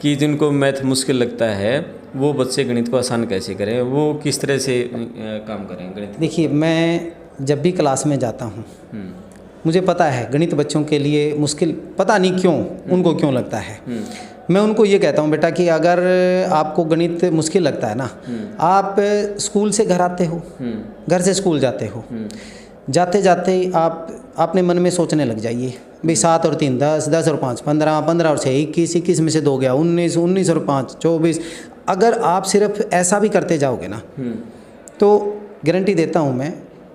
कि जिनको मैथ मुश्किल लगता है वो बच्चे गणित को आसान कैसे करें, वो किस तरह से काम करें गणित? देखिए, मैं जब भी क्लास में जाता हूँ मुझे पता है गणित बच्चों के लिए मुश्किल, पता नहीं क्यों उनको क्यों लगता है। मैं उनको ये कहता हूँ, बेटा कि अगर आपको गणित मुश्किल लगता है ना, आप स्कूल से घर आते हो, घर से स्कूल जाते हो, जाते जाते आप अपने मन में सोचने लग जाइए, भाई 7 और 3 10, 10 और 5 15, 15 और 6 21, 21 में से 2 गया 19, 19 और 5 24। अगर आप सिर्फ ऐसा भी करते जाओगे ना तो गारंटी देता हूँ मैं,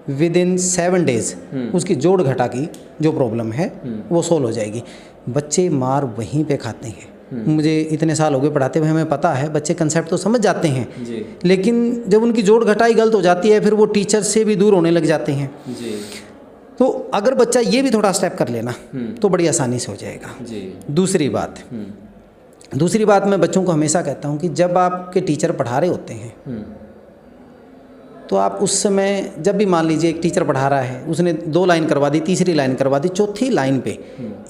विद इन 7 डेज़ उसकी जोड़ घटा की जो प्रॉब्लम है वो सोल्व हो जाएगी। बच्चे मार वहीं पे खाते हैं। मुझे इतने साल हो गए पढ़ाते हुए, हमें पता है बच्चे कंसेप्ट तो समझ जाते हैं जी। लेकिन जब उनकी जोड़ घटाई गलत हो जाती है फिर वो टीचर से भी दूर होने लग जाते हैं जी। तो अगर बच्चा ये भी थोड़ा स्टेप कर लेना तो बड़ी आसानी से हो जाएगा जी। दूसरी बात मैं बच्चों को हमेशा कहता हूँ कि जब आपके टीचर पढ़ा रहे होते हैं तो आप उस समय जब भी मान लीजिए एक टीचर पढ़ा रहा है, उसने 2 लाइन करवा दी, तीसरी लाइन करवा दी, चौथी लाइन पे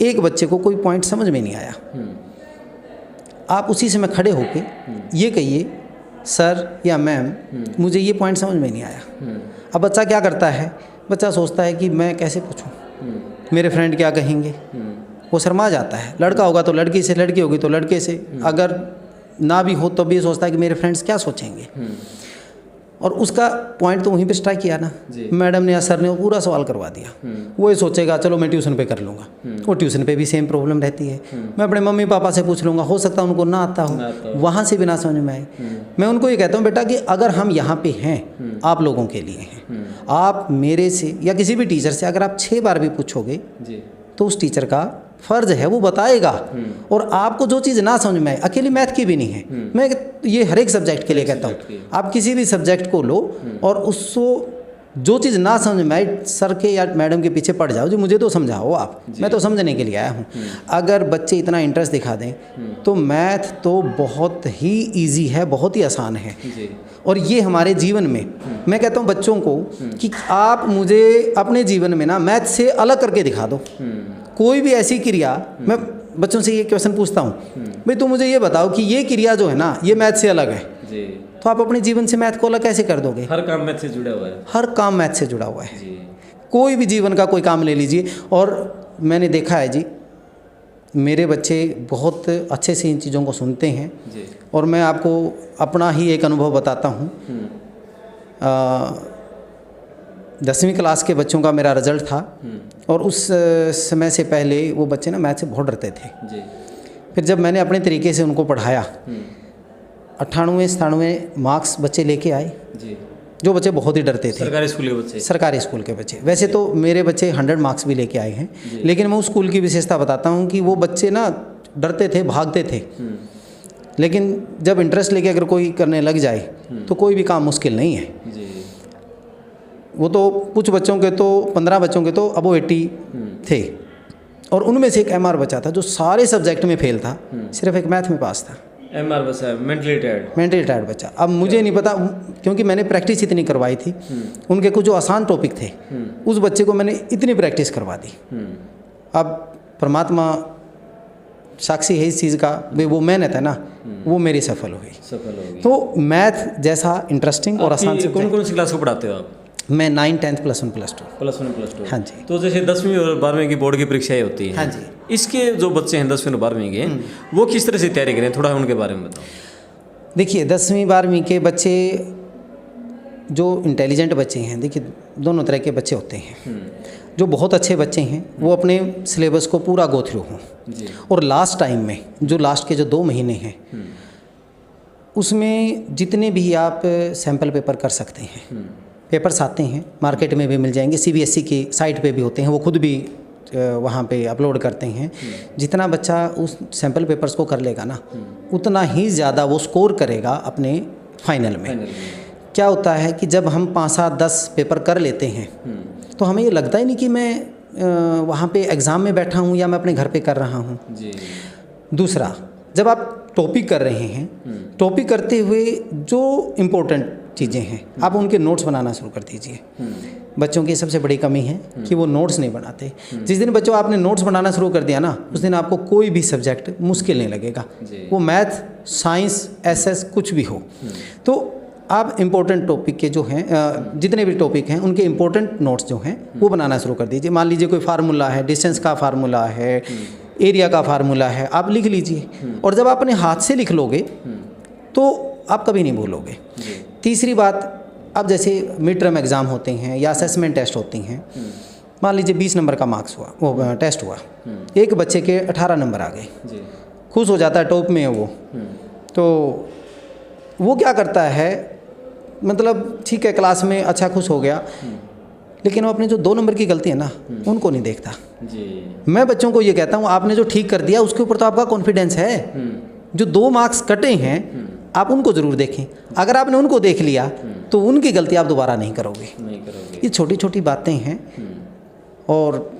एक बच्चे को कोई पॉइंट समझ में नहीं आया, आप उसी समय खड़े होके ये कहिए, सर या मैम मुझे ये पॉइंट समझ में नहीं आया। अब बच्चा क्या करता है, बच्चा सोचता है कि मैं कैसे पूछूं, मेरे फ्रेंड क्या कहेंगे, वो शर्मा जाता है। लड़का होगा तो लड़की से, लड़की होगी तो लड़के से, अगर ना भी हो तो भी सोचता है कि मेरे फ्रेंड्स क्या सोचेंगे, और उसका पॉइंट तो वहीं पे स्ट्राइक किया ना, मैडम ने या सर ने वो पूरा सवाल करवा दिया। वो ये सोचेगा चलो मैं ट्यूशन पे कर लूँगा, वो ट्यूशन पे भी सेम प्रॉब्लम रहती है। मैं अपने मम्मी पापा से पूछ लूँगा, हो सकता है उनको ना आता हो, वहाँ से भी ना समझ में आए। मैं उनको ये कहता हूँ, बेटा कि अगर हम यहाँ पे हैं आप लोगों के लिए हैं, आप मेरे से या किसी भी टीचर से अगर आप 6 बार भी पूछोगे तो उस टीचर का फ़र्ज है वो बताएगा। और आपको जो चीज़ ना समझ में आए, अकेली मैथ की भी नहीं है, मैं ये हर एक सब्जेक्ट के लिए कहता हूँ, आप किसी भी सब्जेक्ट को लो और उसको जो चीज़ ना समझ में आए सर के या मैडम के पीछे पड़ जाओ, जी मुझे तो समझाओ आप, मैं तो समझने के लिए आया हूँ। अगर बच्चे इतना इंटरेस्ट दिखा दें तो मैथ तो बहुत ही ईजी है, बहुत ही आसान है। और ये हमारे जीवन में, मैं कहता हूँ बच्चों को कि आप मुझे अपने जीवन में ना मैथ से अलग करके दिखा दो। कोई भी ऐसी क्रिया, मैं बच्चों से ये क्वेश्चन पूछता हूँ, भाई तुम मुझे ये बताओ कि ये क्रिया जो है ना ये मैथ से अलग है जी। तो आप अपने जीवन से मैथ को अलग कैसे कर दोगे? हर काम मैथ से जुड़ा हुआ है, हर काम मैथ से जुड़ा हुआ है जी। कोई भी जीवन का कोई काम ले लीजिए, और मैंने देखा है जी मेरे बच्चे बहुत अच्छे से इन चीज़ों को सुनते हैं जी। और मैं आपको अपना ही एक अनुभव बताता हूँ। 10वीं क्लास के बच्चों का मेरा रिज़ल्ट था और उस समय से पहले वो बच्चे ना मैथ से बहुत डरते थे जी। फिर जब मैंने अपने तरीके से उनको पढ़ाया, 98-97 मार्क्स बच्चे लेके आए जी। जो बच्चे बहुत ही डरते थे, सरकारी स्कूल के बच्चे। वैसे तो मेरे बच्चे 100 मार्क्स भी लेके आए हैं, लेकिन मैं उस स्कूल की विशेषता बताता हूँ कि वो बच्चे ना डरते थे, भागते थे, लेकिन जब इंटरेस्ट लेके अगर कोई करने लग जाए तो कोई भी काम मुश्किल नहीं है। वो तो कुछ बच्चों के तो 15 बच्चों के तो अबो 80 थे, और उनमें से एक MR बचा था जो सारे सब्जेक्ट में फेल था, सिर्फ एक मैथ में पास था। MR बचा, मेंटली टायर्ड बच्चा। अब मुझे नहीं पता, क्योंकि मैंने प्रैक्टिस इतनी करवाई थी, उनके कुछ जो आसान टॉपिक थे उस बच्चे को मैंने इतनी प्रैक्टिस करवा दी। अब परमात्मा साक्षी है इस चीज़ का, वे वो मेहनत है ना वो मेरी सफल हुई। तो मैथ जैसा इंटरेस्टिंग और आसान से कौन सी क्लास को पढ़ाते हो आप? मैं 9, 10, +1, +2। हाँ जी। तो जैसे 10वीं और 12वीं की बोर्ड की परीक्षाएं होती हैं, हाँ जी, इसके जो बच्चे हैं 10वीं और 12वीं के, वो किस तरह से तैयारी करें, थोड़ा उनके बारे में बताओ। देखिए 10वीं 12वीं के बच्चे जो इंटेलिजेंट बच्चे हैं, देखिए दोनों तरह के बच्चे होते हैं। जो बहुत अच्छे बच्चे हैं वो अपने सिलेबस को पूरा गो थ्रू हों, और लास्ट टाइम में जो लास्ट के जो 2 महीने हैं उसमें जितने भी आप सैम्पल पेपर कर सकते हैं, पेपर्स आते हैं मार्केट में भी मिल जाएंगे, CBSE की साइट पे भी होते हैं, वो खुद भी वहाँ पे अपलोड करते हैं। जितना बच्चा उस सैम्पल पेपर्स को कर लेगा ना उतना ही ज़्यादा वो स्कोर करेगा अपने फाइनल में। क्या होता है कि जब हम 5, 7, 10 पेपर कर लेते हैं तो हमें ये लगता ही नहीं कि मैं वहाँ पे एग्ज़ाम में बैठा हूँ या मैं अपने घर पे कर रहा हूँ। दूसरा, जब आप टॉपिक कर रहे हैं, टॉपिक करते हुए जो इम्पोर्टेंट चीज़ें हैं, आप उनके नोट्स बनाना शुरू कर दीजिए। बच्चों की सबसे बड़ी कमी है कि वो नोट्स नहीं बनाते। जिस दिन बच्चों आपने नोट्स बनाना शुरू कर दिया ना, उस दिन आपको कोई भी सब्जेक्ट मुश्किल नहीं लगेगा, वो मैथ, साइंस, एसएस कुछ भी हो। तो आप इम्पोर्टेंट टॉपिक के जो हैं, जितने भी टॉपिक हैं उनके इम्पोर्टेंट नोट्स जो हैं वो बनाना शुरू कर दीजिए। मान लीजिए कोई फार्मूला है, डिस्टेंस का फार्मूला है, एरिया का फार्मूला है, आप लिख लीजिए। और जब आप अपने हाथ से लिख लोगे तो आप कभी नहीं भूलोगे। तीसरी बात, अब जैसे मिड टर्म एग्ज़ाम होते हैं या असेसमेंट टेस्ट होती हैं, मान लीजिए 20 नंबर का मार्क्स हुआ, वो टेस्ट हुआ, एक बच्चे के 18 नंबर आ गए, खुश हो जाता है, टॉप में है वो। तो वो क्या करता है, मतलब ठीक है क्लास में अच्छा खुश हो गया, लेकिन वो अपने जो 2 नंबर की गलती है ना उनको नहीं देखता। मैं बच्चों को ये कहता हूँ, आपने जो ठीक कर दिया उसके ऊपर तो आपका कॉन्फिडेंस है। जो 2 मार्क्स कटे हैं आप उनको ज़रूर देखें। अगर आपने उनको देख लिया तो उनकी गलती आप दोबारा नहीं करोगे। ये छोटी छोटी बातें हैं। और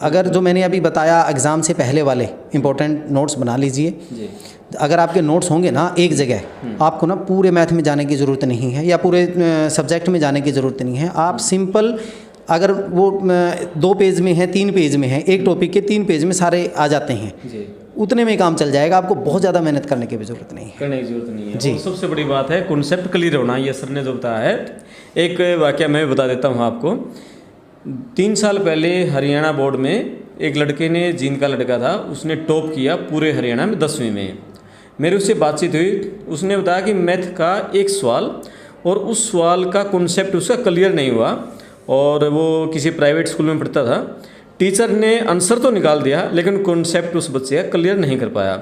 अगर जो मैंने अभी बताया, एग्ज़ाम से पहले वाले इम्पोर्टेंट नोट्स बना लीजिए। अगर आपके नोट्स होंगे ना एक जगह, आपको ना पूरे मैथ में जाने की ज़रूरत नहीं है या पूरे सब्जेक्ट में जाने की ज़रूरत नहीं है। आप सिंपल, अगर वो 2 पेज में है, 3 पेज में है, एक टॉपिक के 3 पेज में सारे आ जाते हैं, उतने में काम चल जाएगा। आपको बहुत ज़्यादा मेहनत करने की भी ज़रूरत नहीं है। करने की ज़रूरत नहीं है जी। और सबसे बड़ी बात है कॉन्सेप्ट क्लियर होना। ये सर ने जो बताया है, एक वाकया मैं बता देता हूँ आपको। 3 साल पहले हरियाणा बोर्ड में एक लड़के ने, जींद का लड़का था, उसने टॉप किया पूरे हरियाणा में 10वीं में। मेरी उससे बातचीत हुई, उसने बताया कि मैथ का एक सवाल और उस सवाल का कॉन्सेप्ट उसका क्लियर नहीं हुआ, और वो किसी प्राइवेट स्कूल में पढ़ता था। टीचर ने आंसर तो निकाल दिया लेकिन कॉन्सेप्ट उस बच्चे का क्लियर नहीं कर पाया।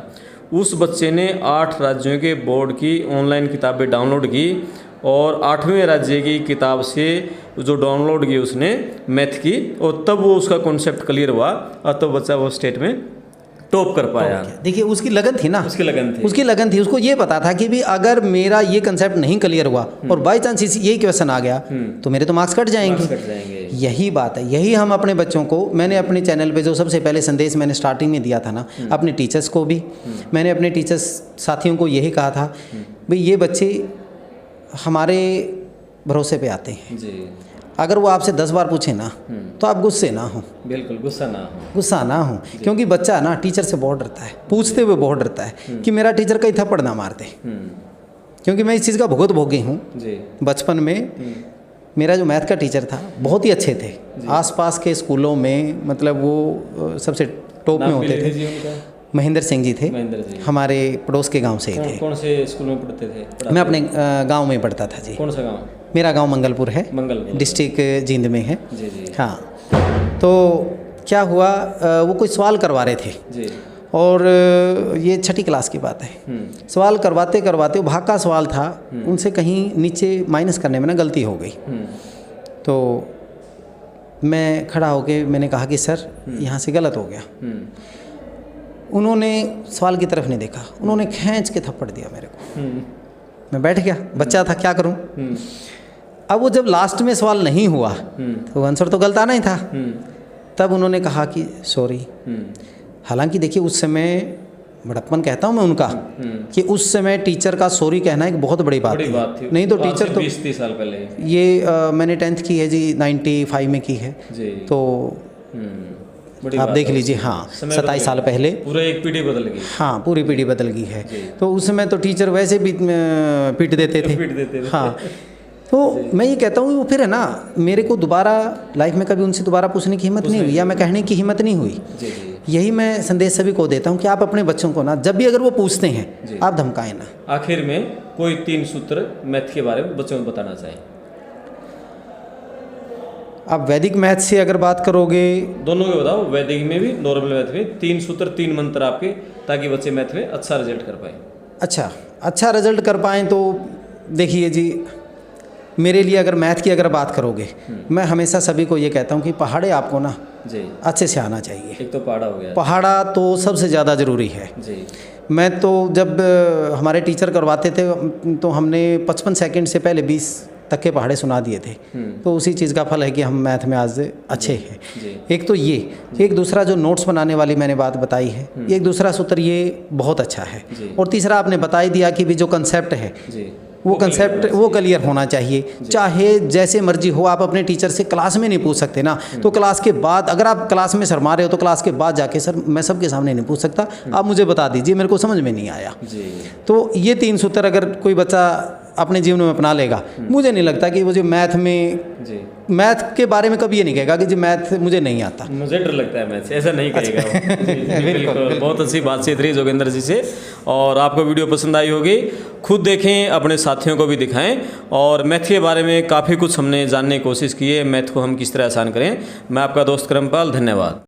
उस बच्चे ने 8 राज्यों के बोर्ड की ऑनलाइन किताबें डाउनलोड की और 8वें राज्य की किताब से जो डाउनलोड की उसने मैथ की, और तब वो उसका कॉन्सेप्ट क्लियर हुआ और तब बच्चा वो स्टेट में टॉप कर पाया। देखिए उसकी लगन थी ना, उसकी लगन थी। उसको ये पता था कि भी अगर मेरा ये कंसेप्ट नहीं क्लियर हुआ और बाई चांस ये क्वेश्चन आ गया तो मेरे तो मार्क्स कट जाएंगे। यही बात है, यही हम अपने बच्चों को, मैंने अपने चैनल पे जो सबसे पहले संदेश मैंने स्टार्टिंग में दिया था ना, अपने टीचर्स को भी, मैंने अपने टीचर्स साथियों को यही कहा था, भाई ये बच्चे हमारे भरोसे पे आते हैं जी। अगर वो आपसे 10 बार पूछे ना तो आप गुस्से ना हो, बिल्कुल गुस्सा ना हो, क्योंकि बच्चा ना टीचर से बहुत डरता है, पूछते हुए बहुत डरता है कि मेरा टीचर कहीं थप्पड़ ना मार दे। क्योंकि मैं इस चीज़ का भुगत भोगी हूँ। बचपन में मेरा जो मैथ का टीचर था बहुत ही अच्छे थे, आसपास के स्कूलों में मतलब वो सबसे टॉप में होते थे। महेंद्र सिंह जी थे, हमारे पड़ोस के गांव से ही थे। कौन से स्कूल में पढ़ते थे? मैं अपने गांव में पढ़ता था जी। कौन सा गांव? मेरा गांव मंगलपुर है, डिस्ट्रिक्ट जींद में है जी। हाँ, तो क्या हुआ, वो कोई सवाल करवा रहे थे जी। और ये 6ठी क्लास की बात है। सवाल करवाते करवाते, वो भाग का सवाल था, उनसे कहीं नीचे माइनस करने में ना गलती हो गई। तो मैं खड़ा होके मैंने कहा कि सर यहाँ से गलत हो गया। उन्होंने सवाल की तरफ नहीं देखा, उन्होंने खींच के थप्पड़ दिया मेरे को। मैं बैठ गया, बच्चा था क्या करूं। अब वो जब लास्ट में सवाल नहीं हुआ तो आंसर तो गलत आना ही था। तब उन्होंने कहा कि सॉरी। हालांकि देखिए उस समय बड़प्पन कहता हूँ मैं उनका कि उस समय टीचर का सॉरी कहना एक बहुत बड़ी बात थी। नहीं तो टीचर तो 20-30 साल पहले ये मैंने 10th की है जी, 95 में की है जी। तो आप देख लीजिए, हाँ 27 साल पहले पूरा एक पीढ़ी बदल गई। हाँ, पूरी पीढ़ी बदल गई है। तो उस समय तो टीचर वैसे भी पीट देते थे। हाँ, तो मैं ये कहता हूँ वो फिर है ना, मेरे को दोबारा लाइफ में कभी उनसे दोबारा पूछने की हिम्मत नहीं हुई या मैं कहने की हिम्मत नहीं हुई। यही मैं संदेश सभी को देता हूँ कि आप अपने बच्चों को ना जब भी अगर वो पूछते हैं आप धमकाएं ना। आखिर में कोई 3 सूत्र मैथ के बारे में बच्चों को बताना चाहिए। आप वैदिक मैथ से अगर बात करोगे, दोनों के बताओ, वैदिक में भी नॉर्मल मैथ में 3 सूत्र 3 मंत्र आपके, ताकि बच्चे मैथ में अच्छा रिजल्ट कर पाए। अच्छा रिजल्ट कर पाएँ तो देखिए जी, मेरे लिए अगर मैथ की अगर बात करोगे, मैं हमेशा सभी को ये कहता हूँ कि पहाड़े आपको ना जी अच्छे से आना चाहिए। एक तो पहाड़ा हो गया, पहाड़ा तो सबसे ज़्यादा ज़रूरी है जी। मैं तो जब हमारे टीचर करवाते थे तो हमने 55 सेकंड से पहले 20 तक के पहाड़े सुना दिए थे। तो उसी चीज़ का फल है कि हम मैथ में आज अच्छे हैं। एक तो ये, एक दूसरा जो नोट्स बनाने वाली मैंने बात बताई है, एक दूसरा सूत्र ये बहुत अच्छा है। और तीसरा आपने बता ही दिया कि भी जो कंसेप्ट है वो कंसेप्ट वो क्लियर होना चाहिए। चाहे जैसे मर्जी हो, आप अपने टीचर से क्लास में नहीं पूछ सकते ना, तो क्लास के बाद अगर आप क्लास में शर्मा रहे हो तो क्लास के बाद जाके सर मैं सबके सामने नहीं पूछ सकता, आप मुझे बता दीजिए मेरे को समझ में नहीं आया। तो ये 3 सूत्र अगर कोई बच्चा अपने जीवन में अपना लेगा, मुझे नहीं लगता कि वो जो मैथ के बारे में कभी ये नहीं कहेगा कि जी मैथ मुझे नहीं आता, मुझे डर लगता है मैथ से, ऐसा नहीं कहेगा वो। बिल्कुल, बहुत अच्छी बातचीत रही जोगेंद्र जी से, और आपको वीडियो पसंद आई होगी। खुद देखें, अपने साथियों को भी दिखाएं, और मैथ के बारे में काफ़ी कुछ हमने जानने की कोशिश की है, मैथ को हम किस तरह आसान करें। मैं आपका दोस्त करमपाल, धन्यवाद।